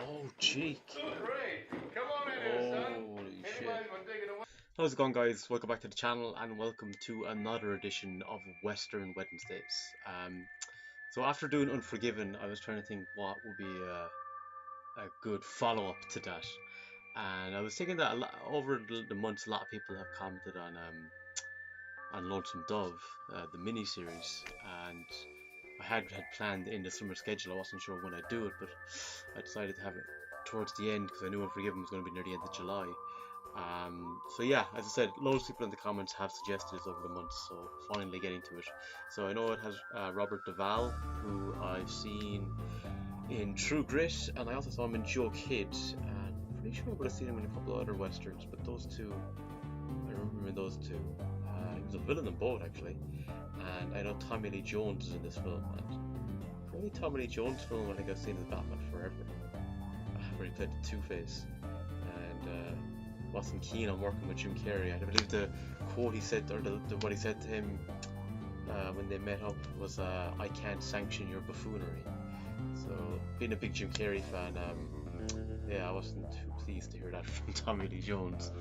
Oh, cheek. Great. Come on in here, son. Holy shit. Anybody's been digging away. How's it going, guys? Welcome back to the channel and welcome to another edition of Western Wednesdays. So after doing Unforgiven, I was trying to think what would be a good follow-up to that. And I was thinking that over the months, a lot of people have commented on Lonesome Dove, the miniseries, and I had planned in the summer schedule. I wasn't sure when I'd do it, but I decided to have it towards the end because I knew Unforgiven was going to be near the end of July. So yeah, as I said, loads of people in the comments have suggested this over the months, so finally getting to it. So I know it has Robert Duvall, who I've seen in True Grit, and I also saw him in Joe Kidd, and I'm pretty sure I would have seen him in a couple of other westerns, but those two, I remember him in those two. He was a villain in both, actually. And I know Tommy Lee Jones is in this film, and the only Tommy Lee Jones film I think I've seen is Batman Forever, where he played the Two-Face, and wasn't keen on working with Jim Carrey. I believe the quote he said, or what he said to him when they met up was, "I can't sanction your buffoonery." So, being a big Jim Carrey fan, yeah, I wasn't too pleased to hear that from Tommy Lee Jones.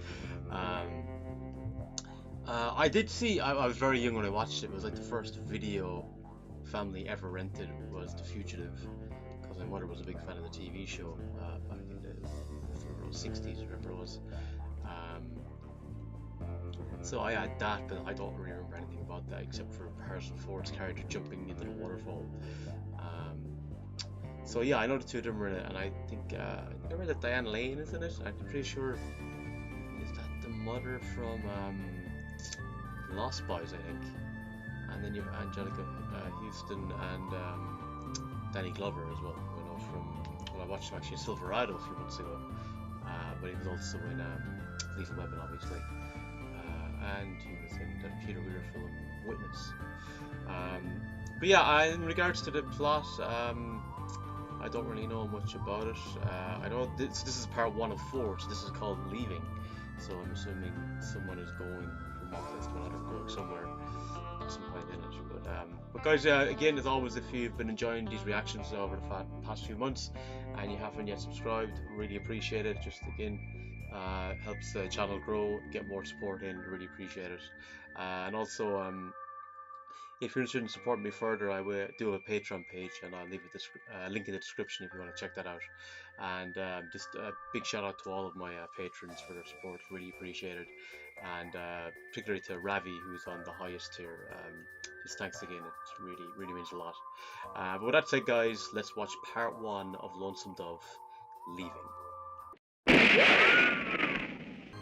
I did see, I was very young when I watched it. It was like the first video family ever rented was The Fugitive, because my mother was a big fan of the TV show back in the 60s, whatever it was. So I had that, but I don't really remember anything about that except for Harrison Ford's character jumping into the waterfall. So yeah, I know the two of them are in it, and I think I remember that Diane Lane is in it. I'm pretty sure, is that the mother from Lost Boys, I think, and then you have Angelica Houston and Danny Glover as well. I know from, I watched him actually in Silverado a few months ago, but he was also in Lethal Weapon, obviously, and he was in the Peter Weir film Witness. But yeah, in regards to the plot, I don't really know much about it. I know this is part 1 of 4, so this is called Leaving. So I'm assuming someone is going from one place to another, going somewhere at some point in it. But guys, again, as always, if you've been enjoying these reactions over the past few months and you haven't yet subscribed, really appreciate it. Just again, helps the channel grow, get more support in, really appreciate it. And also, if you're interested in supporting me further, I will do a Patreon page, and I'll leave a link in the description if you want to check that out. And just a big shout out to all of my patrons for their support, really appreciate it. And particularly to Ravi, who's on the highest tier. Just thanks again, it really means a lot. But with that said, guys, let's watch part 1 of Lonesome Dove, Leaving.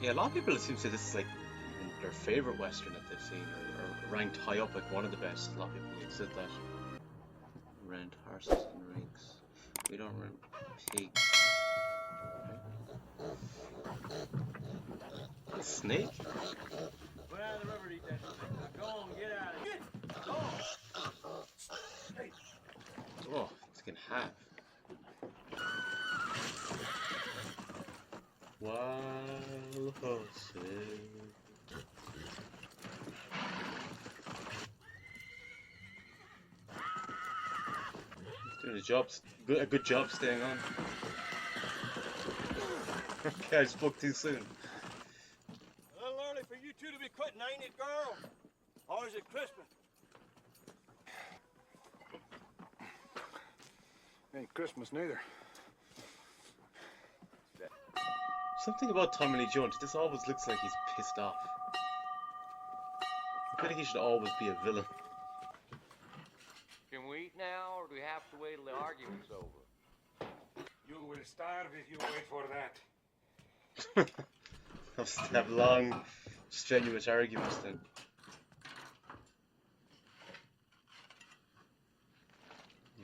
Yeah, a lot of people seem to say this is like their favourite western that they've seen, or ranked high up, like one of the best. A lot of people have said that. Rent horses and rigs. We don't rent pigs. A snake? Go down the river to eat that snake. Now go on, get out of here. Go! Hey. Oh, it's getting half. Wild horses. Doing a good job staying on. Okay, I spoke too soon. A little early for you two to be quitting, ain't it, girl? Or is it Christmas? Ain't Christmas neither. Something about Tommy Lee Jones, this always looks like he's pissed off. I feel like he should always be a villain. Can we eat now, or do we have to wait till the argument's over? You will starve if you wait for that. Have long, strenuous arguments then.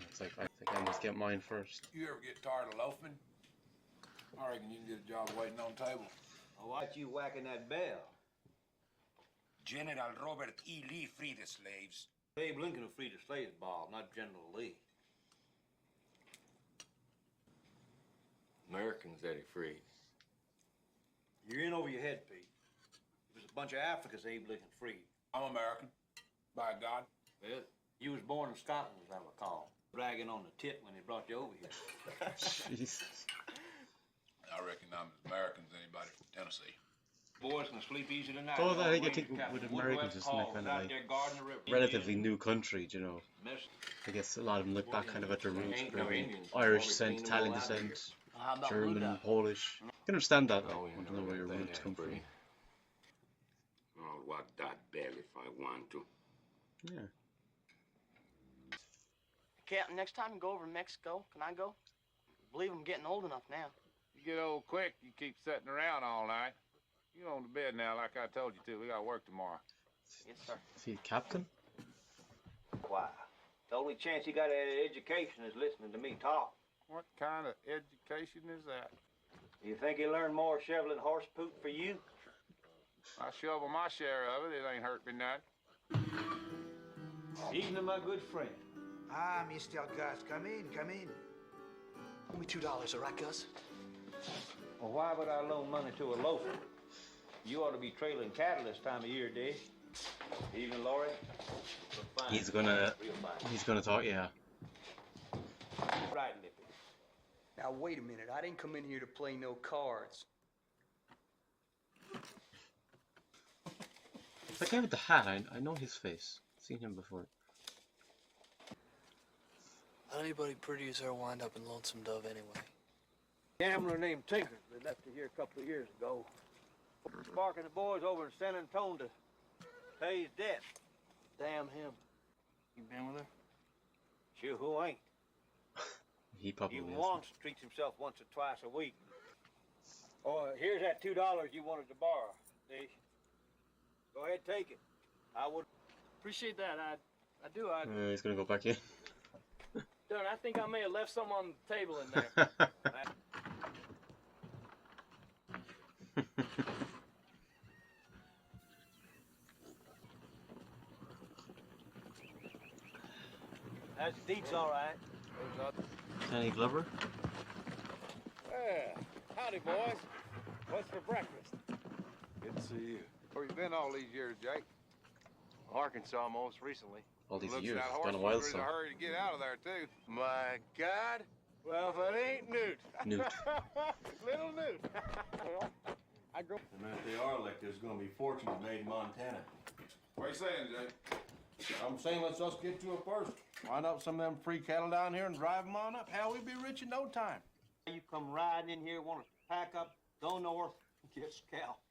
It's like, I think I must get mine first. You ever get tired of loafing? I reckon you can get a job waiting on table. Oh, why you whacking that bell? General Robert E. Lee freed the slaves. Abe Lincoln who freed the slaves, Bob, not General Lee. Americans that he freed. You're in over your head, Pete. It was a bunch of Africans Abe Lincoln freed. I'm American, by God. Well, you was born in Scotland, as I recall. Bragging on the tit when they brought you over here. Jesus. I reckon I'm as American as anybody from Tennessee. Boys can sleep easy tonight. Oh, The I old think Ranger Captain with Woodrow Americans, S. it's Hall kind was of out like there guarding the river. relatively new country, you know. Miss- I guess a lot of them look back kind of at their roots, Ain't no maybe Indians. Irish Well, descent, we cleaned them Italian all out of here. descent, How about German, Rudolph? Polish. You can understand that, like, Oh, you want to know know where your that roots ain't come from. pretty. I'll walk that bell if I want to. Yeah. Captain, next time you go over to Mexico, can I go? I believe I'm getting old enough now. You get old quick, you keep sitting around all night. You on to bed now, like I told you to. We got work tomorrow. Yes, sir. Is he captain? Why? The only chance he got at education is listening to me talk. What kind of education is that? You think he learned more shoveling horse poop for you? I shovel my share of it. It ain't hurt me none. Evening, my good friend. Ah, Mr. Gus, come in, come in. Only $2, all right, Gus? Well, why would I loan money to a loafer? You ought to be trailing cattle this time of year, Dave. Evening, Laurie. Fine. He's gonna talk, yeah. Right, Lippy. Now, wait a minute. I didn't come in here to play no cards. The guy with the hat, I know his face. Seen him before. How'd anybody pretty as her wind up in Lonesome Dove anyway? Gambler named Tinker that left it here a couple of years ago. Sparking the boys over in San Antonio to pay his debt. Damn him. You been with her? Sure, who ain't? He probably Even is. Wants treats himself once or twice a week. Oh, here's that $2 you wanted to borrow, Dave. Go ahead, take it. I would. Appreciate that. I do. He's gonna go back in. Darn, I think I may have left some on the table in there. That's deets, all right. Danny Glover? Well, howdy, boys. What's for breakfast? Good to see you. Where you been all these years, Jake? Arkansas, most recently. All these Looks years. that It's horse been a was while, in so. a hurry to get out of there, too. My God. Well, if it ain't Newt. Newt. Little Newt. I grew. And if they are elected, there's going to be fortunes made in Montana. What are you saying, Jake? I'm saying let's us get to it first. Wind up some of them free cattle down here and drive them on up. Hell, we'd be rich in no time. You come riding in here, want to pack up, go north, get scalped.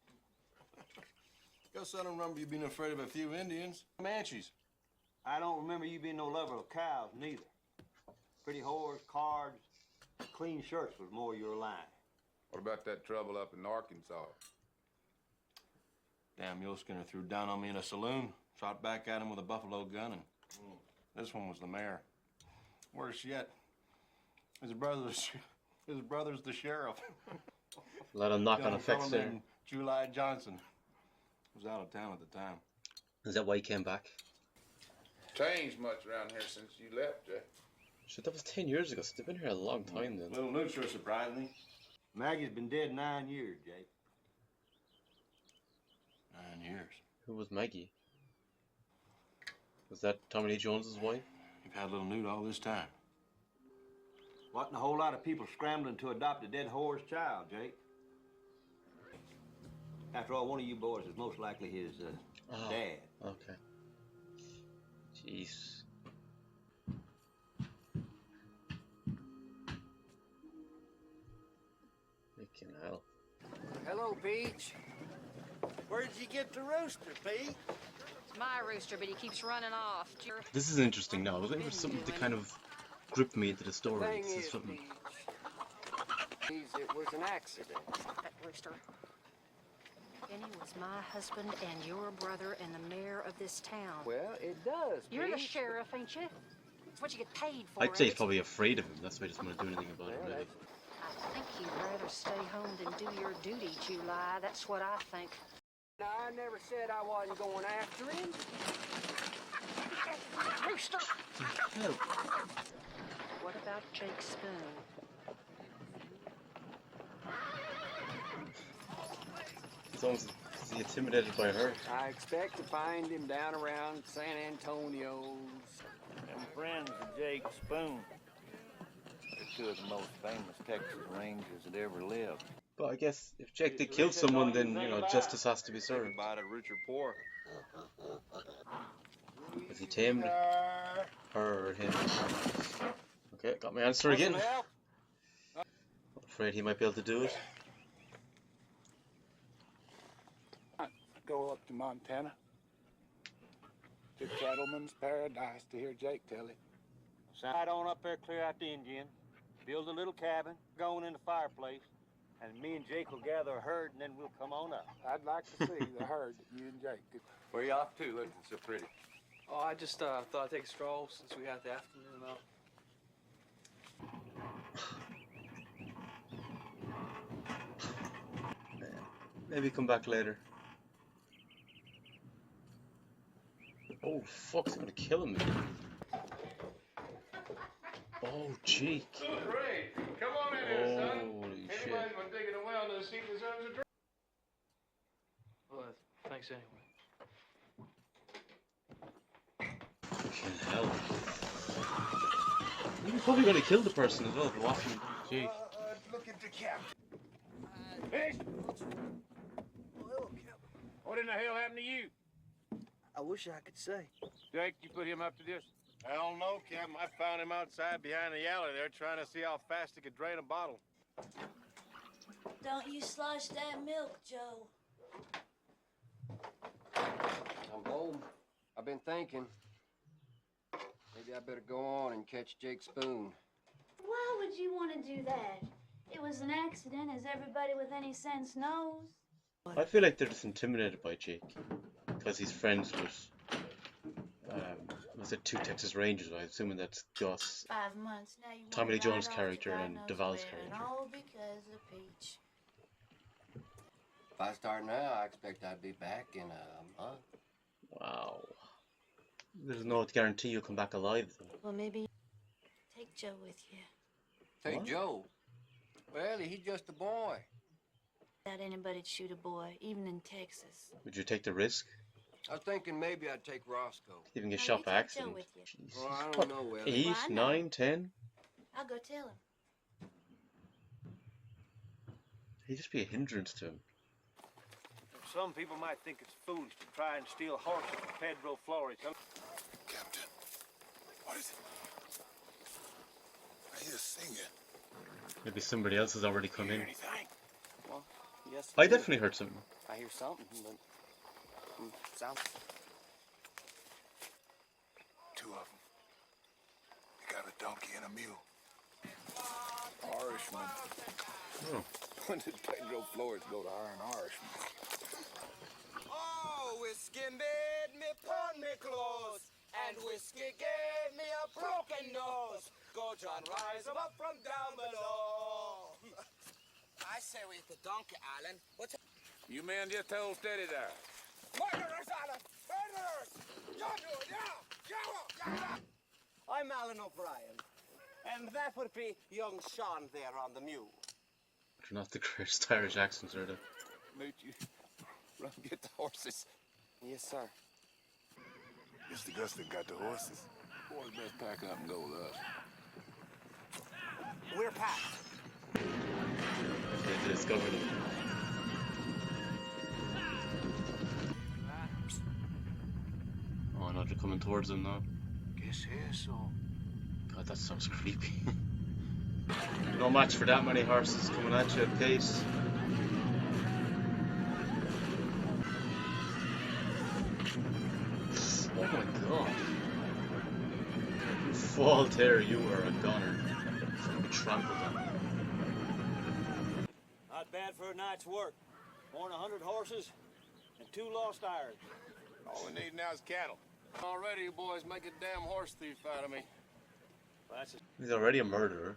Guess I don't remember you being afraid of a few Indians. Comanches. I don't remember you being no lover of cows, neither. Pretty whores, cards, clean shirts was more your line. What about that trouble up in Arkansas? Damn mule skinner threw down on me in a saloon. Shot back at him with a buffalo gun, and this one was the mayor. Worse yet, his brother's the sheriff. Let him knock on Young effects fella there. named July Johnson was out of town at the time. Is that why he came back? Changed much around here since you left, Jake. Shit, that was 10 years ago, so they've been here a long time then. Little Newt sure surprised me. Maggie's been dead 9 years, Jake. 9 years. Who was Maggie? Was that Tommy Lee Jones's wife? You've had little Newt all this time. Wasn't a whole lot of people scrambling to adopt a dead whore's child, Jake. After all, one of you boys is most likely his dad. Okay. Jeez. Freaking hell. Hello, Peach. Where'd you get the rooster, Pete? It's my rooster, but he keeps running off. This is interesting now. I was waiting for something to kind of grip me into the story. Thing This is is, something. Peach, it was an accident. That rooster. Benny was my husband and your brother and the mayor of this town. Well, it does, You're the Peach. sheriff, ain't you? That's what you get paid for. I'd say he's ain't it? probably afraid of him. That's why he doesn't want to do anything about it, Well, really. I think you'd rather stay home than do your duty, July. That's what I think. Now, I never said I wasn't going after him. Rooster! Hell. What about Jake Spoon? He's almost is he intimidated by her. I expect to find him down around San Antonio's. Them friends of Jake Spoon. two of the most famous Texas Rangers that ever lived. But I guess if Jake did kill someone, then, you know, justice has to be served. Think about it, rich or poor. Has he tamed her or him? Okay, got my answer again. I'm afraid he might be able to do it. Go up to Montana, to Cattleman's Paradise to hear Jake tell it. Side on up there, clear out the Indian, build a little cabin, going in the fireplace, and me and Jake will gather a herd, and then we'll come on up. I'd like to see the herd that you and Jake could. Where you off to, looking so pretty? Oh, I just thought I'd take a stroll since we got the afternoon off. Maybe come back later. Oh fuck, he's gonna kill him. Oh, Jake. Great. Come on in here, son. Holy shit. Anybody's been digging a well to see deserves a drink. Well, thanks anyway. Fucking hell. He's probably gonna kill the person as well for watching Jake. Look at the cap. Hey! What in the hell happened to you? I wish I could say. Jake, you put him up to this? Hell no, Captain. I found him outside behind the alley there trying to see how fast he could drain a bottle. Don't you slosh that milk, Joe. I'm home. I've been thinking. Maybe I better go on and catch Jake Spoon. Why would you want to do that? It was an accident, as everybody with any sense knows. I feel like they're just intimidated by Jake because he's friends with was it two Texas Rangers? I'm assuming that's Gus, 5 months now. You Tommy Lee wanna Jones' ride off character, to God and knows Duvall's where, and character. all because of Peach. If I start now, I expect I'd be back in a month. Wow. There's no guarantee you'll come back alive though. Well, maybe take Joe with you. Take What? Joe. Well, he's just a boy. Without anybody'd shoot a boy, even in Texas. Would you take the risk? I was thinking maybe I'd take Roscoe. Even get No, shot you by take Joe accident. with you. Jesus. Well, I don't What, know, Willie. 8, Well, I know. 9, 10? I'll go tell him. He'd just be a hindrance to him. Some people might think it's foolish to try and steal horses from Pedro Flores. Captain, what is it? I hear singing. Maybe somebody else has already come in. Anything? Well, yes. I definitely heard something. I hear something, but sounds. Two of them. They got a donkey and a mule. Irishman. Oh. When did Pedro Flores go to hire an Irishman? Oh, whiskey made me pawn me clothes, and whiskey gave me a broken nose. Go, John, rise up from down below. I say with the donkey, Alan. What's You men just hold steady there. murderers, Alan? Murderers! Yeah. I'm Alan O'Brien, and that would be young Sean there on the mule. They're not the greatest Irish accents, are they? Newt, you run get the horses. Yes, sir. Mr. Gustin got the horses. Boys best pack up and go with us. We're packed. They discovered it. Oh no, they're coming towards them now. Guess so. God, that sounds creepy. No match for that many horses coming at you at pace. Oh my god. You fall there, you are a gunner. Fucking trampled on. Not bad for a night's work. More than 100 horses and 2 lost irons. All we need now is cattle. Already you boys make a damn horse thief out of me. Well, that's He's already a murderer.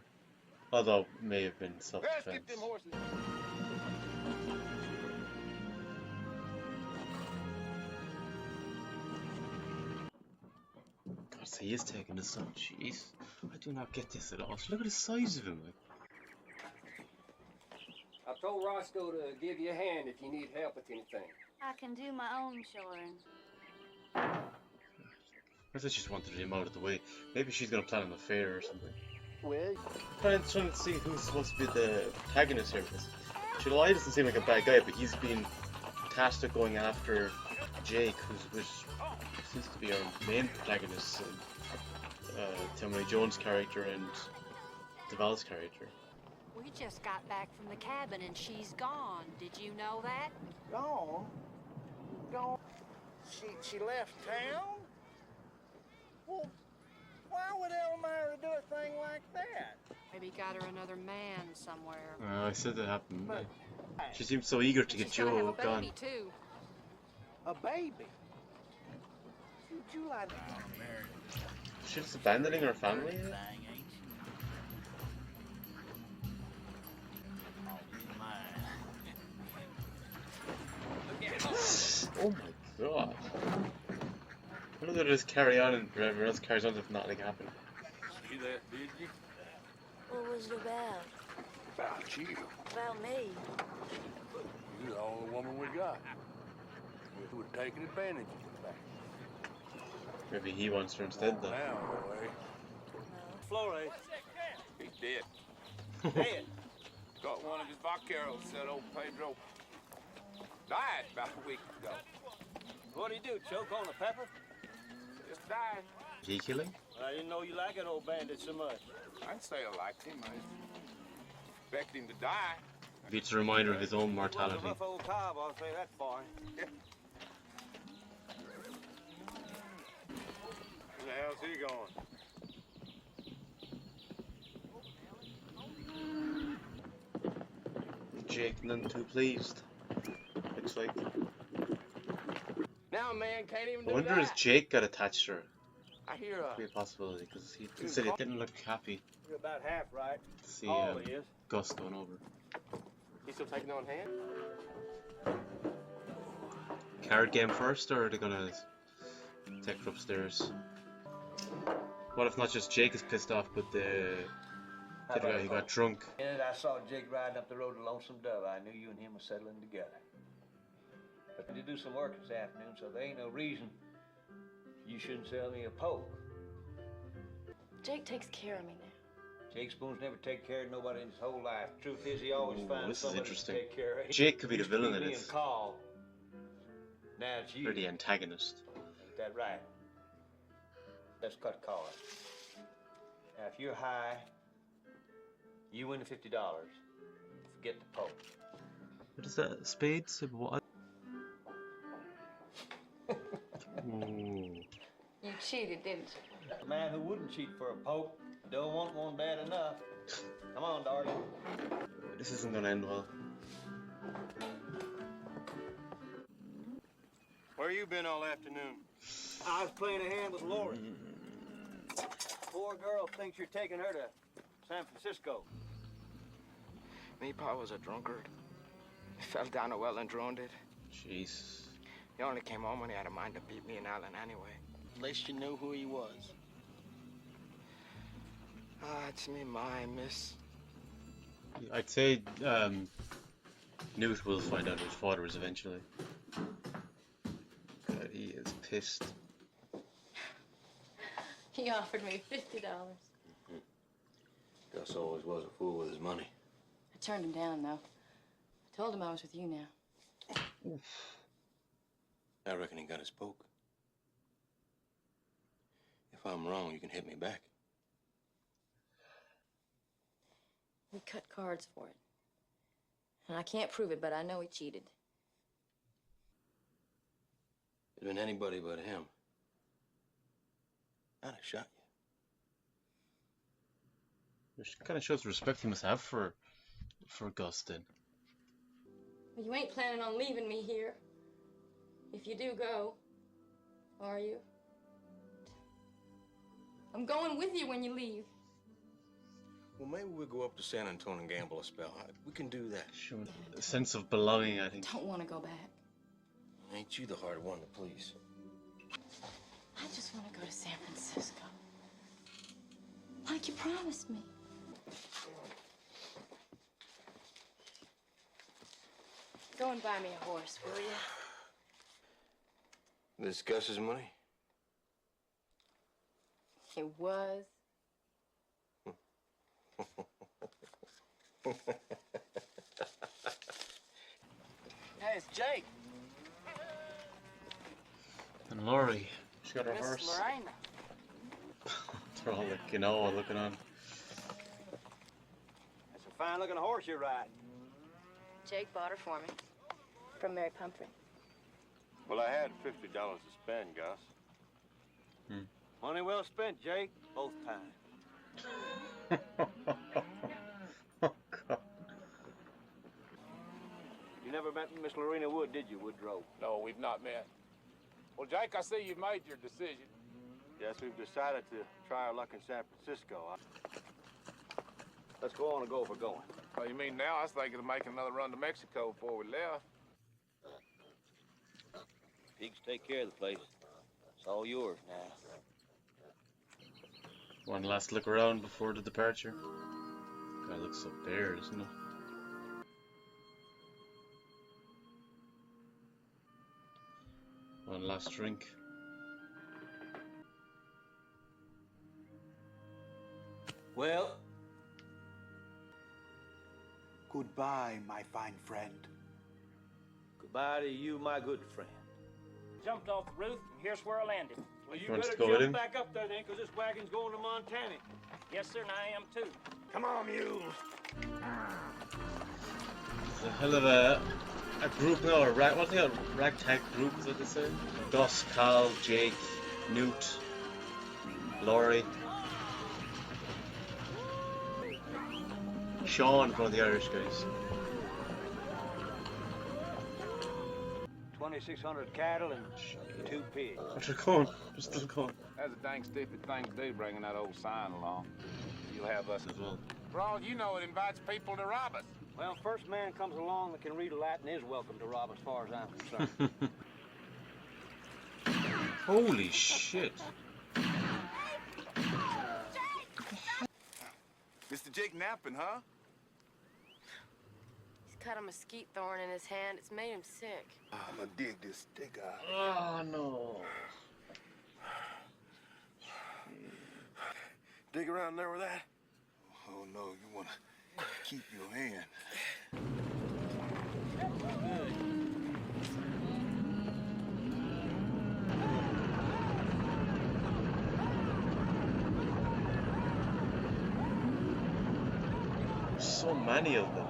Although, may have been Let's self-defense. get them horses. God, so he is taking the sun. Jeez. I do not get this at all. Look at the size of him. Like. I told Roscoe to give you a hand if you need help with anything. I can do my own shoring. I thought she just wanted him out of the way. Maybe she's gonna plan an affair or something. Well, Trying to see who's supposed to be the protagonist here. Because July doesn't seem like a bad guy, but he's been tasked with going after Jake, which seems to be our main protagonist. Timothy Jones' character and Duvall's character. We just got back from the cabin and she's gone. Did you know that? Gone? Gone? She left town? Well, why would Elmira do a thing like that? Maybe got her another man somewhere. I said that happened. But She seems so eager to get She's gonna have Joe a gone. baby too. a baby? July. She's just abandoning her family? Oh my god. Why don't they just carry on and everyone else carries on as if nothing happened? See that, did you? What was it about? About you. About me? You're the only woman we got. We would have taken advantage of the fact. Maybe he wants her instead though. Now, boy. Flores. He's dead. Dead. Got one of his vaqueros, said old Pedro. Died about a week ago. What'd he do, choke on a pepper? Just died. Did he kill him? I didn't know you liked that old bandit so much. I'd say I liked him. I expect him to die. Maybe it's a reminder of his own He wasn't mortality. a rough old cob, I'll say that for him. Where the hell's he going? Jake none too pleased. Looks like. Now, man, can't even I do wonder that. if Jake got attached to her. I hear Could be a possibility because he said he didn't look happy you're about half right. to see All it is. Gus going over. He's still taking on hand? Card game first, or are they gonna take her upstairs? What if not just Jake is pissed off, but the other guy who got drunk? And I saw Jake riding up the road to Lonesome Dove. I knew you and him were settling together. But to do some work this afternoon, so there ain't no reason you shouldn't sell me a poke. Jake takes care of me now. Jake Spoon's never take care of nobody in his whole life. Truth is, he always finds this is somebody interesting. to take care of. Jake could be the Used to villain in me this. and Carl. Now it's you. Or the antagonist. Ain't that right? Let's cut cards. Now, if you're high, you win the $50. Forget the poke. What is that? Spades? What? Ooh. You cheated, didn't you? A man who wouldn't cheat for a poke don't want one bad enough. Come on, darling. This isn't gonna end well. Where you been all afternoon? I was playing a hand with Lori. Poor girl thinks you're taking her to San Francisco. Me, Pa was a drunkard. He fell down a well and drowned it. Jeez. He only came home when he had a mind to beat me and Alan anyway. At least you knew who he was. Ah, it's me, my miss. I'd say Newt will find out who his father is eventually. God, he is pissed. He offered me $50. Gus always was a fool with his money. I turned him down, though. I told him I was with you now. I reckon he got his poke. If I'm wrong, you can hit me back. We cut cards for it. And I can't prove it, but I know he cheated. If it'd been anybody but him, I'd have shot you. Which kind of shows the respect he must have for Gus then. Well, you ain't planning on leaving me here. If you do go, are you? I'm going with you when you leave. Well, maybe we'll go up to San Antonio and gamble a spell. We can do that. Show a sense of belonging, I think. Don't want to go back. Ain't you the hard one to please? I just want to go to San Francisco. Like you promised me. Go and buy me a horse, will you? This Gus's money? It was. Hey, it's Jake. And Laurie, she got her Miss horse. Lorena. They're all looking, all looking on. That's a fine-looking horse you're riding. Jake bought her for me. From Mary Pumphrey. Well, I had $50 to spend, Gus. Money well spent, Jake. Both times. Oh, God. You never met Miss Lorena Wood, did you, Woodrow? No, we've not met. Well, Jake, I see you've made your decision. Yes, we've decided to try our luck in San Francisco. Let's go on and go if we're going. Oh, you mean now? I was thinking of making another run to Mexico before we left. Peaks take care of the place. It's all yours now. One last look around before the departure. God, it looks so bare, doesn't it? One last drink. Well, Goodbye, my fine friend. goodbye to you, my good friend. Jumped off the roof, and here's where I landed. Well, you Wants better to go with him? jump back up there then, because this wagon's going to Montana. Yes, sir, and I am too. Come on, mules. It's a hell of a group now, a rag, what's it called? Ragtag group, is that they say? Gus, Carl, Jake, Newt, Laurie. Sean, one of the Irish guys. 2,600 cattle and 2 pigs. But they're going, they're still going. That's a dang stupid thing to do, bringing that old sign along. You'll have us as well. For all you know, it invites people to rob us. Well, first man comes along that can read Latin is welcome to rob, as far as I'm concerned. Holy shit. Mr. Jake napping, huh? He's cut a mesquite thorn in his hand. It's made him sick. I'm gonna dig this stick out. Oh, no. Dig around there with that? Oh, no, you wanna keep your hand. So many of them.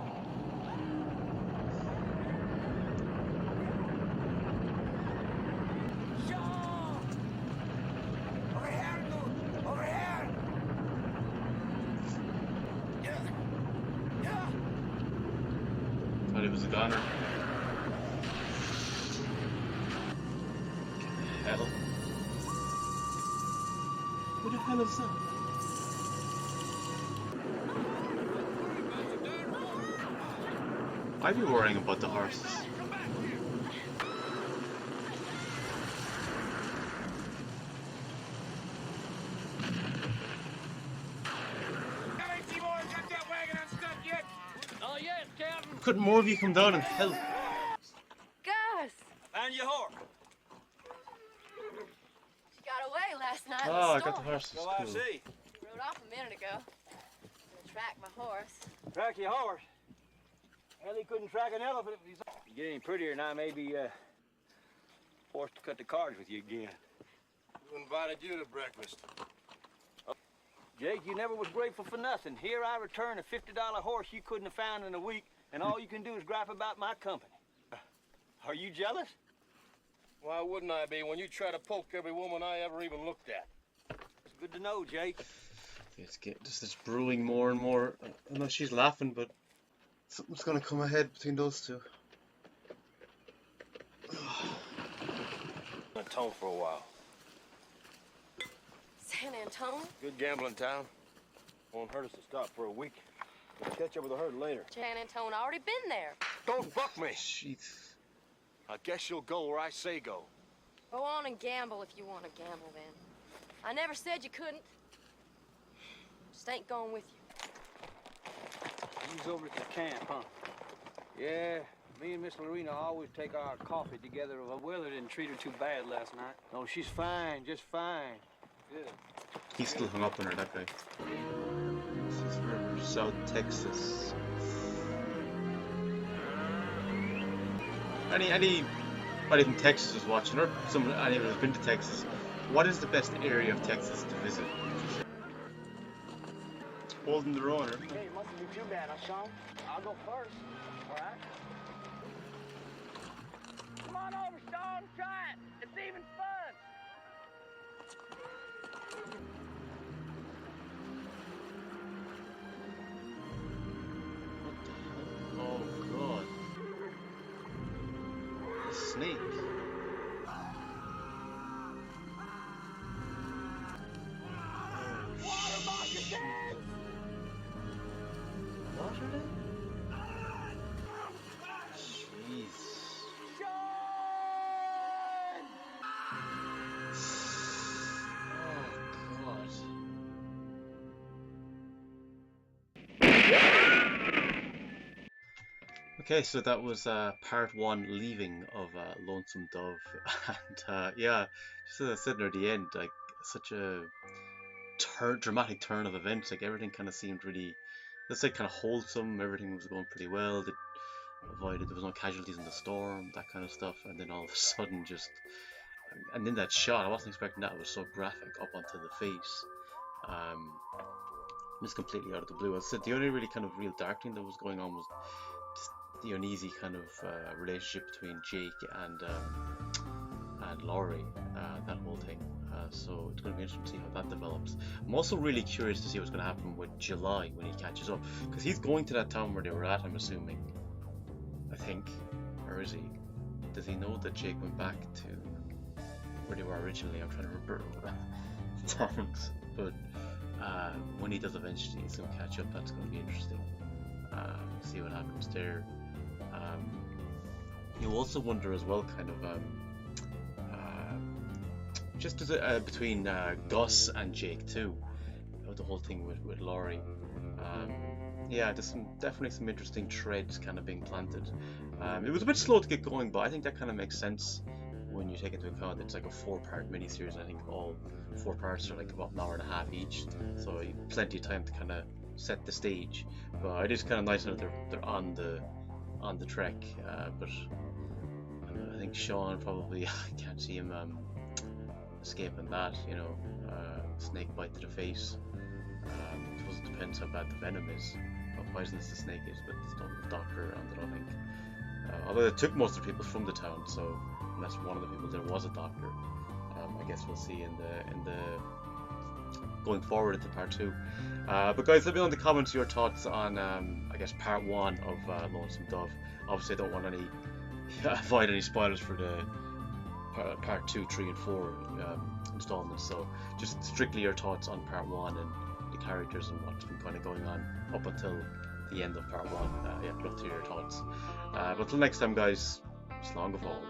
Thought he was a gunner. Hell. Who the hell is that? I'd be worrying about the horses. Couldn't more of you come down and help? Gus! Find your horse. She got away last night. Oh, in I the got the storm. horses. So I Cool. see. Rode off a minute ago. Gonna track my horse. Track your horse. Well, he couldn't track an elephant if he's... You get any prettier and I may be forced to cut the cards with you again. Who invited you to breakfast? Jake, you never was grateful for nothing. Here I return a $50 horse you couldn't have found in a week, and all you can do is gripe about my company. Are you jealous? Why wouldn't I be when you try to poke every woman I ever even looked at? It's good to know, Jake. It's brewing more and more. I know she's laughing, but something's gonna come ahead between those two. Atone for a while. San Antone? Good gambling town. Won't hurt us to stop for a week. We'll catch up with the herd later. San Antone already been there. Don't buck me. Jeez. I guess you'll go where I say go. Go on and gamble if you want to gamble then. I never said you couldn't. Just ain't going with you. He's over at the camp, huh? Yeah, me and Miss Lorena always take our coffee together. The weather didn't treat her too bad last night. No, she's fine, just fine. Good. He's still hung up on her, that guy. This is for South Texas. Anybody from Texas is watching, or anyone who's been to Texas, what is the best area of Texas to visit? Holding their own. Hey, it mustn't be too bad, huh, Sean? I'll go first. All right. Come on over, Sean. Try it. It's even fun. Oh God! A snake. Water moccasins! What are they? Jeez. Oh God. Okay, so that was part 1, Leaving, of Lonesome Dove, and yeah, just as I said near the end, like such a dramatic turn of events. Like everything kind of seemed really, let's say, kind of wholesome. Everything was going pretty well. There was no casualties in the storm, that kind of stuff, and then all of a sudden, and then that shot, I wasn't expecting that. It was so graphic up onto the face. Just completely out of the blue. As I said, the only really kind of real dark thing that was going on was just the uneasy kind of relationship between Jake and Laurie, that whole thing. So it's going to be interesting to see how that develops. I'm also really curious to see what's going to happen with July when he catches up, because he's going to that town where they were at, I'm assuming. I think, or is he? Does he know that Jake went back to where they were originally? I'm trying to remember the towns, but when he does eventually, he's going to catch up. That's going to be interesting. See what happens there. You also wonder as well, kind of, just as between Gus and Jake too, the whole thing with Laurie. Yeah, there's definitely some interesting threads kind of being planted. It was a bit slow to get going, but I think that kind of makes sense when you take into account it's like a 4-part miniseries. I think all 4 parts are like about an hour and a half each, so plenty of time to kind of set the stage. But it is kind of nice that they're on the trek. But I think Sean probably I can't see him escaping that. You know, snake bite to the face. I suppose it depends how bad the venom is, how poisonous the snake is, but there's no doctor around it, I think. Although they took most of the people from the town, so unless one of the people there was a doctor, I guess we'll see in the going forward into part 2. But guys, let me know in the comments your thoughts on I guess part 1 of Lonesome Dove. Obviously, I don't want any avoid any spoilers for the part 2, 3, and 4 installments. So just strictly your thoughts on part 1 and the characters and what's been kind of going on up until the end of part 1. Yeah, I'd love to hear your thoughts. But till next time, guys, it's long of all.